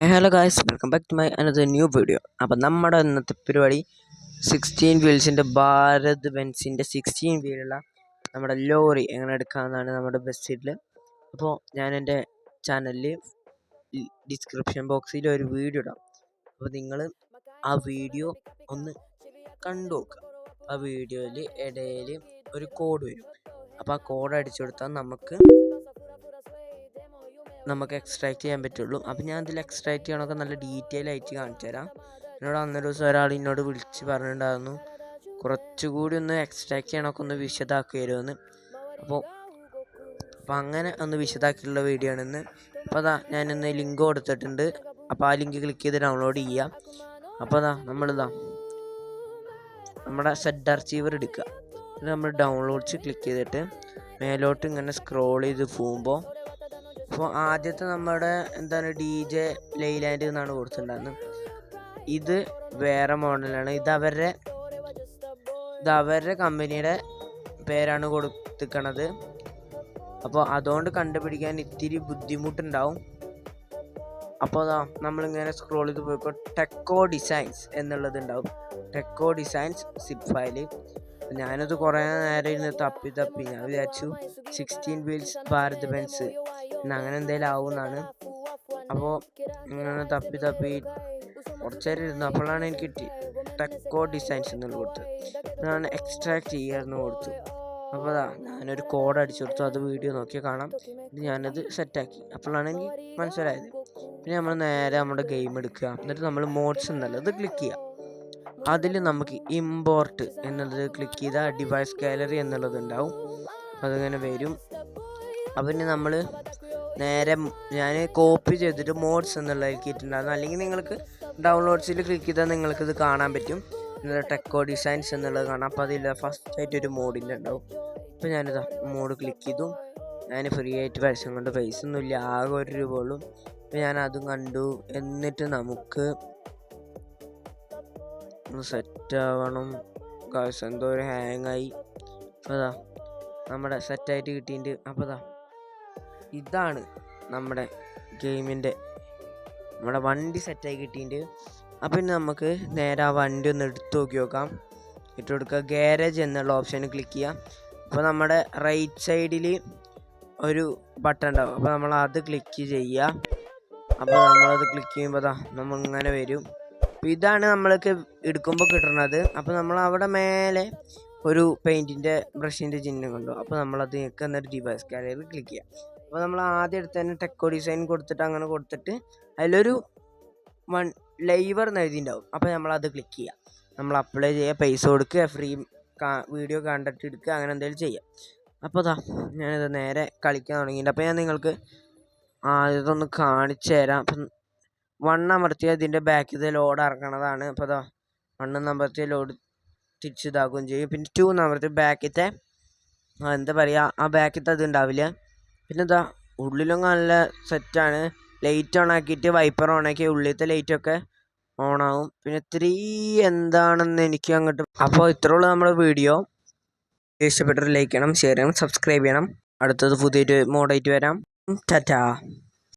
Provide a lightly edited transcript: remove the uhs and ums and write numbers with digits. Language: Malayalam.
Hello guys, welcome back to my another new video. അപ്പോൾ നമ്മുടെ ഇന്നത്തെ പരിപാടി 16 വീൽസിൻ്റെ ഭാരത് ബെൻസിൻ്റെ 16 വീലുള്ള നമ്മുടെ ലോറി എങ്ങനെ എടുക്കാമെന്നാണ് നമ്മുടെ വെബ്സൈറ്റിൽ. അപ്പോൾ ഞാൻ എൻ്റെ ചാനലിൽ ഡിസ്ക്രിപ്ഷൻ ബോക്സിൽ ഒരു വീഡിയോ ഇടാം. അപ്പോൾ നിങ്ങൾ ആ വീഡിയോ ഒന്ന് കണ്ടു നോക്കുക. ആ വീഡിയോയിൽ ഇടയിൽ ഒരു കോഡ് വരും. അപ്പോൾ ആ കോഡ് അടിച്ചു കൊടുത്താൽ നമുക്ക് എക്സ്ട്രാക്ട് ചെയ്യാൻ പറ്റുള്ളൂ. അപ്പം ഞാൻ ഇതിൽ എക്സ്ട്രാക്ട് ചെയ്യണമൊക്കെ നല്ല ഡീറ്റെയിൽ ആയിട്ട് കാണിച്ചു തരാം. എന്നോട് അന്നൊരു ദിവസം ഒരാൾ എന്നോട് വിളിച്ച് പറഞ്ഞിട്ടുണ്ടായിരുന്നു കുറച്ചുകൂടി ഒന്ന് എക്സ്ട്രാക്ട് ചെയ്യണമൊക്കെ ഒന്ന് വിശദമാക്കി തരുമെന്ന്. അപ്പോൾ അങ്ങനെ ഒന്ന് വിശദമാക്കിയുള്ള വീഡിയോ ആണെന്ന്. അപ്പോൾ ഞാനിന്ന് ലിങ്ക് കൊടുത്തിട്ടുണ്ട്. അപ്പോൾ ആ ലിങ്ക് ക്ലിക്ക് ചെയ്ത് ഡൗൺലോഡ് ചെയ്യാം. അപ്പോൾ നമ്മുടെ സെഡ് അർച്ചീവർ എടുക്കുക. ഇത് നമ്മൾ ഡൗൺലോഡ്സ് ക്ലിക്ക് ചെയ്തിട്ട് മേലോട്ട് ഇങ്ങനെ സ്ക്രോൾ ചെയ്ത് പോകുമ്പോൾ അപ്പോൾ ആദ്യത്തെ നമ്മുടെ DJ ലൈലാൻഡ് എന്നാണ് കൊടുത്തിട്ടുണ്ടായിരുന്നത്. ഇത് വേറെ മോഡലാണ്. ഇത് അവരുടെ കമ്പനിയുടെ പേരാണ് കൊടുത്തിരിക്കണത്. അപ്പോൾ അതുകൊണ്ട് കണ്ടുപിടിക്കാൻ ഇത്തിരി ബുദ്ധിമുട്ടുണ്ടാവും. അപ്പോൾ നമ്മളിങ്ങനെ സ്ക്രോൾ ചെയ്ത് പോയപ്പോൾ ടെക്കോ ഡിസൈൻസ് എന്നുള്ളത് ഉണ്ടാവും. ടെക്കോ ഡിസൈൻസ് സിപ്പ് ഫയൽ. ഞാനത് കുറേ നേരം ഇരുന്ന് തപ്പി ഞാൻ വിചാരിച്ചു 16 വീൽസ് ഭാരത് ബെൻസ് അങ്ങനെ എന്തെങ്കിലും ആവുമെന്നാണ്. അപ്പോൾ ഇങ്ങനെ തപ്പി കുറച്ച് നേരം ഇരുന്നു. അപ്പോഴാണ് എനിക്ക് ടെക്കോ ഡിസൈൻസ് എന്നുള്ളത് കൊടുത്തത്. ഞാൻ എക്സ്ട്രാക്ട് ചെയ്യാമെന്ന് കൊടുത്തു. അപ്പോൾ ഞാനൊരു കോഡ് അടിച്ചു കൊടുത്തു. അത് വീഡിയോ നോക്കിയാൽ കാണാം. ഞാനത് സെറ്റാക്കി. അപ്പോഴാണ് എനിക്ക് മനസ്സിലായത്. പിന്നെ നമ്മൾ നേരെ നമ്മുടെ ഗെയിം എടുക്കുക. എന്നിട്ട് നമ്മൾ മോഡ്സ് എന്നുള്ളത് ക്ലിക്ക് ചെയ്യുക. അതിൽ നമുക്ക് ഇമ്പോർട്ട് എന്നുള്ളത് ക്ലിക്ക് ചെയ്താൽ ഡിവൈസ് ഗാലറി എന്നുള്ളത് ഉണ്ടാവും. അതിങ്ങനെ വരും. അപ്പം നമ്മൾ നേരെ ഞാൻ കോപ്പി ചെയ്തിട്ട് മോഡ്സ് എന്നുള്ളതിലേക്ക് ഇട്ടുണ്ടായിരുന്നു. അല്ലെങ്കിൽ നിങ്ങൾക്ക് ഡൗൺലോഡ്സിൽ ക്ലിക്ക് ചെയ്താൽ നിങ്ങൾക്കിത് കാണാൻ പറ്റും. ടെക്കോ ഡിസൈൻസ് എന്നുള്ളത് കാണാം. അപ്പോൾ അതിൽ ഫസ്റ്റായിട്ടൊരു മോഡിൻ്റെ ഉണ്ടാവും. അപ്പോൾ ഞാനിതാ മോഡ് ക്ലിക്ക് ചെയ്തു. ഞാൻ ഫ്രീ ആയിട്ട് പരസ്യം കൊണ്ട് പൈസ ഒന്നുമില്ല, ആകെ 1 രൂപ ഉള്ളൂ. അപ്പോൾ ഞാൻ അതും കണ്ടു. എന്നിട്ട് നമുക്ക് സെറ്റാവണം. എന്തോ ഒരു ഹാങ്ങായി. അപ്പോൾ നമ്മുടെ സെറ്റായിട്ട് കിട്ടിയിട്ടുണ്ട്. അപ്പോൾ ഇതാണ് നമ്മുടെ ഗെയിമിൻ്റെ നമ്മുടെ വണ്ടി സെറ്റായി കിട്ടിയിട്ടുണ്ട്. അപ്പം ഇനി നമുക്ക് നേരെ ആ വണ്ടി ഒന്ന് എടുത്ത് നോക്കാം. ഇട്ട് കൊടുക്കുക. ഗാരേജ് എന്നുള്ള ഓപ്ഷന് ക്ലിക്ക് ചെയ്യാം. അപ്പോൾ നമ്മുടെ റൈറ്റ് സൈഡിൽ ഒരു ബട്ടൺ ഉണ്ടാവും. അപ്പോൾ നമ്മൾ അത് ക്ലിക്ക് ചെയ്യുക. അപ്പോൾ നമ്മളത് ക്ലിക്ക് ചെയ്യുമ്പോൾ നമ്മളിങ്ങനെ വരും. അപ്പോൾ ഇതാണ് നമ്മൾക്ക് എടുക്കുമ്പോൾ കിട്ടുന്നത്. അപ്പോൾ നമ്മൾ അവിടെ മേലെ ഒരു പെയിൻറ്റിൻ്റെ ബ്രഷിൻ്റെ ചിഹ്നം കണ്ടു. അപ്പോൾ നമ്മളത് എന്നിട്ട് ഡിവൈസ് ഗാലറിയിൽ ക്ലിക്ക് ചെയ്യാം. അപ്പോൾ നമ്മൾ ആദ്യം എടുത്ത് തന്നെ ടെക്കോ ഡിസൈൻ കൊടുത്തിട്ട് അങ്ങനെ കൊടുത്തിട്ട് അതിലൊരു ലൈവർ എന്ന് എഴുതിയിട്ടുണ്ടാവും. അപ്പോൾ നമ്മളത് ക്ലിക്ക് ചെയ്യുക. നമ്മൾ അപ്ലൈ ചെയ്യുക, പൈസ കൊടുക്കുക, ഫ്രീ വീഡിയോ കണ്ടിട്ട് എടുക്കുക, അങ്ങനെ എന്തെങ്കിലും ചെയ്യുക. അപ്പോൾ ഞാനിത് നേരെ കളിക്കാൻ തുടങ്ങിയിട്ടുണ്ട്. അപ്പോൾ ഞാൻ നിങ്ങൾക്ക് ഇതൊന്ന് കാണിച്ചു തരാം. അപ്പം 1 അമർത്തിയാൽ ഇതിൻ്റെ ബാക്കിൽ ലോഡ് ഇറങ്ങണതാണ്. അപ്പോൾ 1 അമർത്തിയാൽ ലോഡ് തിരിച്ചിതാക്കുകയും ചെയ്യും. പിന്നെ 2 അമർത്തി ബാക്കിലത്തെ എന്താ പറയുക, ആ ബാക്കിലത്തെ അത് ഉണ്ടാവില്ല. പിന്നെ ഉള്ളിലും നല്ല സെറ്റാണ്. ലൈറ്റ് ഓൺ ആക്കിയിട്ട് വൈപ്പർ ഓൺ ആക്കി ഉള്ളിലത്തെ ലൈറ്റൊക്കെ ഓണാവും. പിന്നെ 3 എന്താണെന്ന് എനിക്ക് അങ്ങോട്ട്. അപ്പോൾ ഇത്രയുള്ളൂ നമ്മുടെ വീഡിയോ. ഇഷ്ടപ്പെട്ടൊരു ലൈക്ക് ചെയ്യണം, ഷെയർ ചെയ്യണം, സബ്സ്ക്രൈബ് ചെയ്യണം. അടുത്തത് പുതിയൊരു മോഡായിട്ട് വരാം. ടാറ്റാ.